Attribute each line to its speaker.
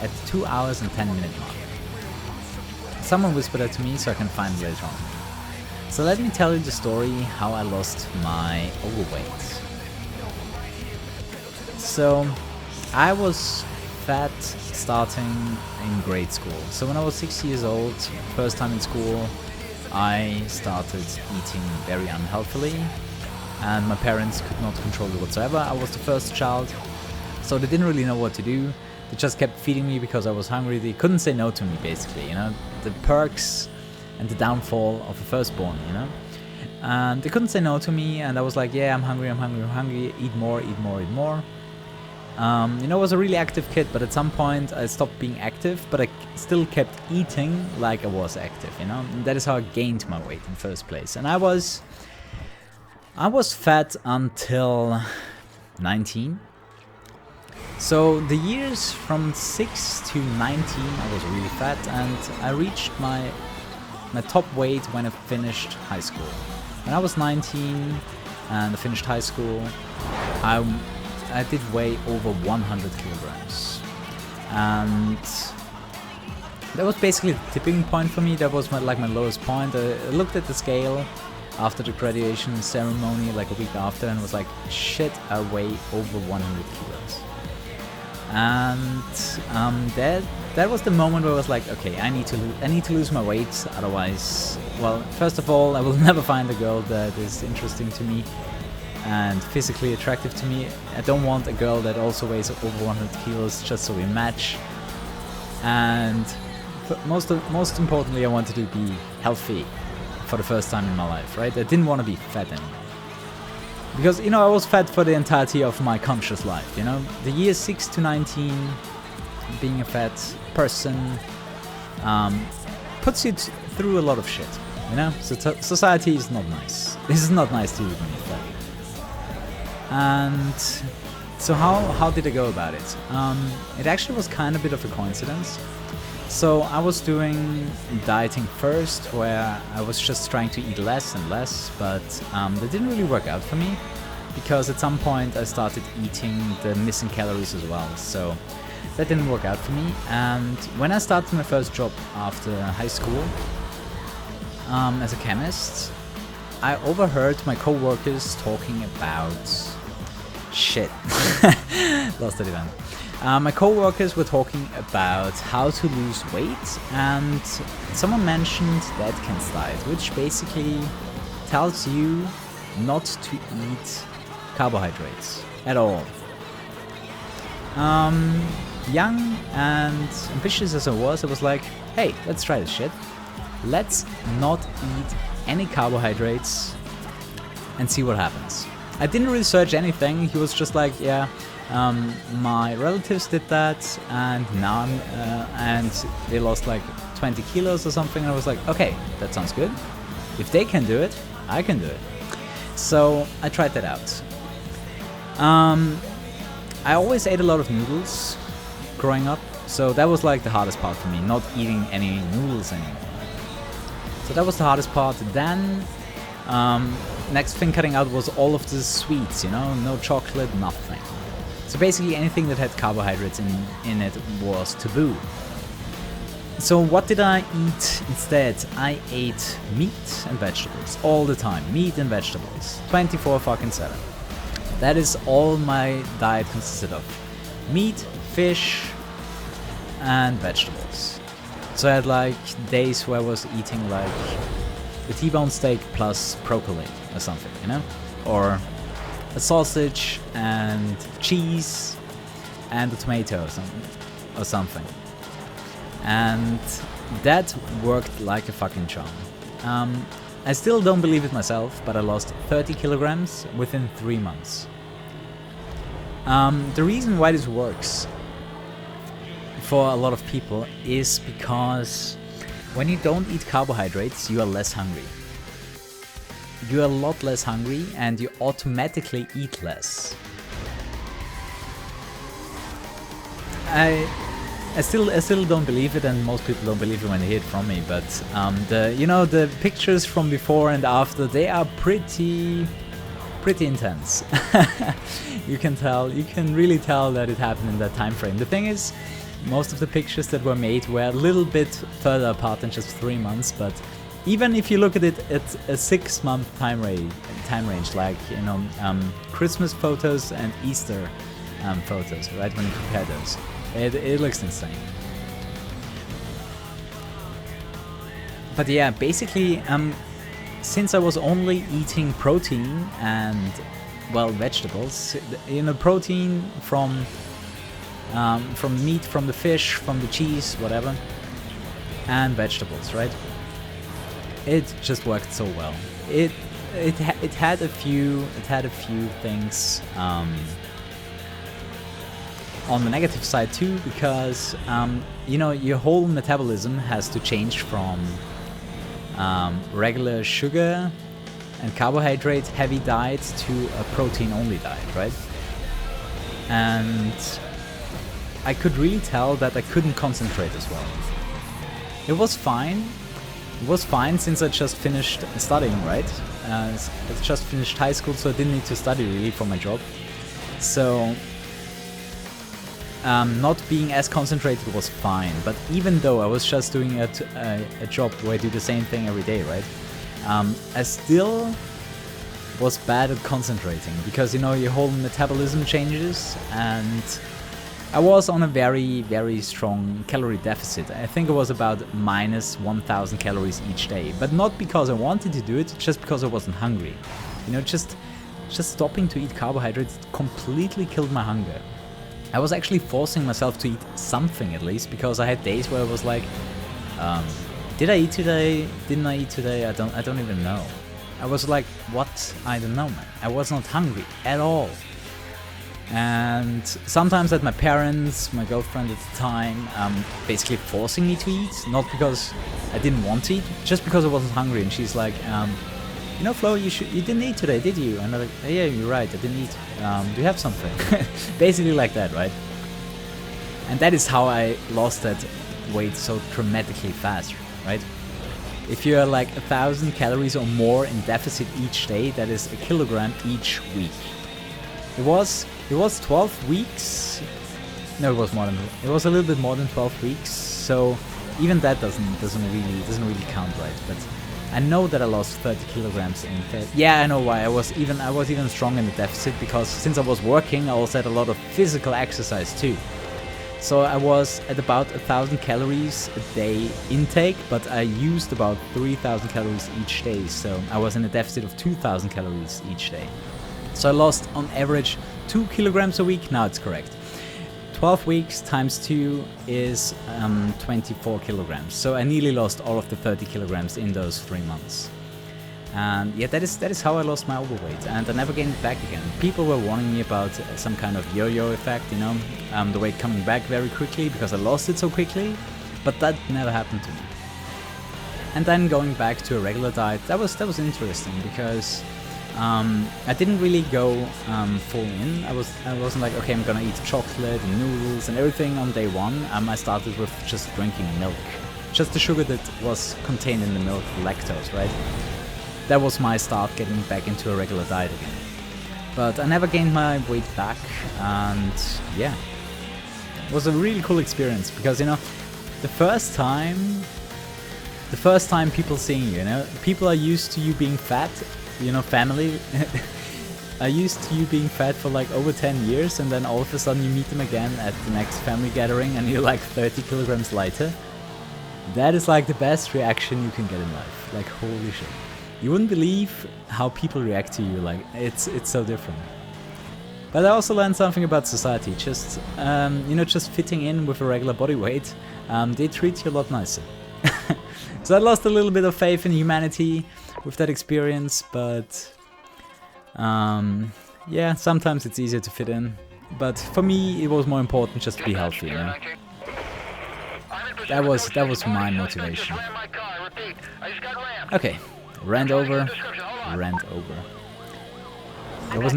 Speaker 1: at 2 hours and 10-minute mark. Someone whispered that to me, so I can find it later on. So let me tell you the story how I lost my overweight. So I was fat starting in grade school. So when I was 6 years old, first time in school, I started eating very unhealthily, and my parents could not control it whatsoever. I was the first child, so they didn't really know what to do. They just kept feeding me because I was hungry. They couldn't say no to me, basically, you know, the perks and the downfall of a firstborn, you know. And they couldn't say no to me, and I was like, yeah, I'm hungry, eat more. You know, I was a really active kid, but at some point I stopped being active, but I still kept eating like I was active, you know. And that is how I gained my weight in the first place. And I was fat until 19. So the years from 6 to 19 I was really fat, and I reached my top weight when I finished high school. When I was 19 and I finished high school, I did weigh over 100 kilograms. And that was basically the tipping point for me. That was my lowest point. I looked at the scale after the graduation ceremony, like a week after, and was like, shit, I weigh over 100 kilos. And that was the moment where I was like, okay, I need to lose my weight, otherwise, well, first of all, I will never find a girl that is interesting to me and physically attractive to me. I don't want a girl that also weighs over 100 kilos just so we match. And most importantly, I wanted to be healthy for the first time in my life, right? I didn't want to be fat anymore. Because, you know, I was fat for the entirety of my conscious life, you know? The years 6 to 19, being a fat person, puts you through a lot of shit, you know? So society is not nice. This is not nice to you when you're fat. And so how did I go about it? It actually was kind of a bit of a coincidence. So I was doing dieting first, where I was just trying to eat less and less, but that didn't really work out for me, because at some point I started eating the missing calories as well. So that didn't work out for me. And when I started my first job after high school as a chemist, I overheard my co-workers talking about shit. Lost that event. My co-workers were talking about how to lose weight, and someone mentioned the Atkins diet, which basically tells you not to eat carbohydrates at all. Young and ambitious as I was like, hey, let's try this shit. Let's not eat any carbohydrates and see what happens. I didn't research anything. He was just like, yeah, my relatives did that, and now and they lost like 20 kilos or something. And I was like, okay, that sounds good. If they can do it, I can do it. So I tried that out. I always ate a lot of noodles growing up, so that was like the hardest part for me, not eating any noodles anymore. So that was the hardest part. Then next thing cutting out was all of the sweets, you know, no chocolate, nothing. So basically anything that had carbohydrates in it was taboo. So what did I eat instead? I ate meat and vegetables all the time. Meat and vegetables, 24/7. That is all my diet consisted of. Meat, fish, and vegetables. So I had like days where I was eating like a T-bone steak plus broccoli or something, you know? Or a sausage and cheese and a tomato or something. And that worked like a fucking charm. I still don't believe it myself, but I lost 30 kilograms within 3 months. The reason why this works for a lot of people is because when you don't eat carbohydrates, you are less hungry. You are a lot less hungry, and you automatically eat less. I still don't believe it, and most people don't believe it when they hear it from me. But the pictures from before and after, they are pretty intense. You can really tell that it happened in that time frame. The thing is, most of the pictures that were made were a little bit further apart than just 3 months, but even if you look at it at a 6-month time range, like, you know, Christmas photos and Easter photos, right? When you compare those, it looks insane. But yeah, basically, since I was only eating protein and, well, vegetables, you know, protein from meat, from the fish, from the cheese, whatever, and vegetables, right? It just worked so well. It had a few things on the negative side too, because you know, your whole metabolism has to change from regular sugar and carbohydrate heavy diet to a protein only diet, right? And I could really tell that I couldn't concentrate as well. It was fine. It was fine since I just finished studying, right? I just finished high school, so I didn't need to study really for my job. So not being as concentrated was fine. But even though I was just doing a job where I do the same thing every day, right? I still was bad at concentrating because, you know, your whole metabolism changes, and I was on a very, very strong calorie deficit. I think it was about minus 1,000 calories each day, but not because I wanted to do it, just because I wasn't hungry. You know, just stopping to eat carbohydrates completely killed my hunger. I was actually forcing myself to eat something at least, because I had days where I was like, did I eat today? Didn't I eat today? I don't even know. I was like, what? I don't know, man. I was not hungry at all. And sometimes at my parents, my girlfriend at the time, basically forcing me to eat, not because I didn't want to eat, just because I wasn't hungry. And she's like, you know, Flo, you didn't eat today, did you? And I'm like, yeah, you're right, I didn't eat. Do you have something? Basically like that, right? And that is how I lost that weight so dramatically fast, right? If you're like 1,000 calories or more in deficit each day, that is a kilogram each week. It was 12 weeks. No, it was more than. It was a little bit more than 12 weeks. So even that doesn't really count, right? But I know that I lost 30 kilograms in fat. Yeah, I know why. I was even strong in the deficit, because since I was working, I also had a lot of physical exercise too. So I was at about 1,000 calories a day intake, but I used about 3,000 calories each day. So I was in a deficit of 2,000 calories each day. So I lost on average 2 kilograms a week. Now it's correct. 12 weeks times 2 is 24 kilograms. So I nearly lost all of the 30 kilograms in those 3 months. And yeah, that is how I lost my overweight, and I never gained it back again. People were warning me about some kind of yo-yo effect, you know, the weight coming back very quickly because I lost it so quickly, but that never happened to me. And then going back to a regular diet, that was interesting, because I didn't really go full in. I wasn't like, okay, I'm gonna eat chocolate and noodles and everything on day one. I started with just drinking milk, just the sugar that was contained in the milk, lactose, right? That was my start getting back into a regular diet again. But I never gained my weight back, and yeah, it was a really cool experience, because, you know, the first time people seeing you, you know, people are used to you being fat, you know, family are used to you being fat for like over 10 years, and then all of a sudden you meet them again at the next family gathering and you're like 30 kilograms lighter. That is like the best reaction you can get in life. Like, holy shit. You wouldn't believe how people react to you, like, it's so different. But I also learned something about society, just, you know, just fitting in with a regular body weight, they treat you a lot nicer. So I lost a little bit of faith in humanity with that experience, but, yeah, sometimes it's easier to fit in. But for me, it was more important just to be healthy, you know? That was my motivation. Okay. Rant over. That was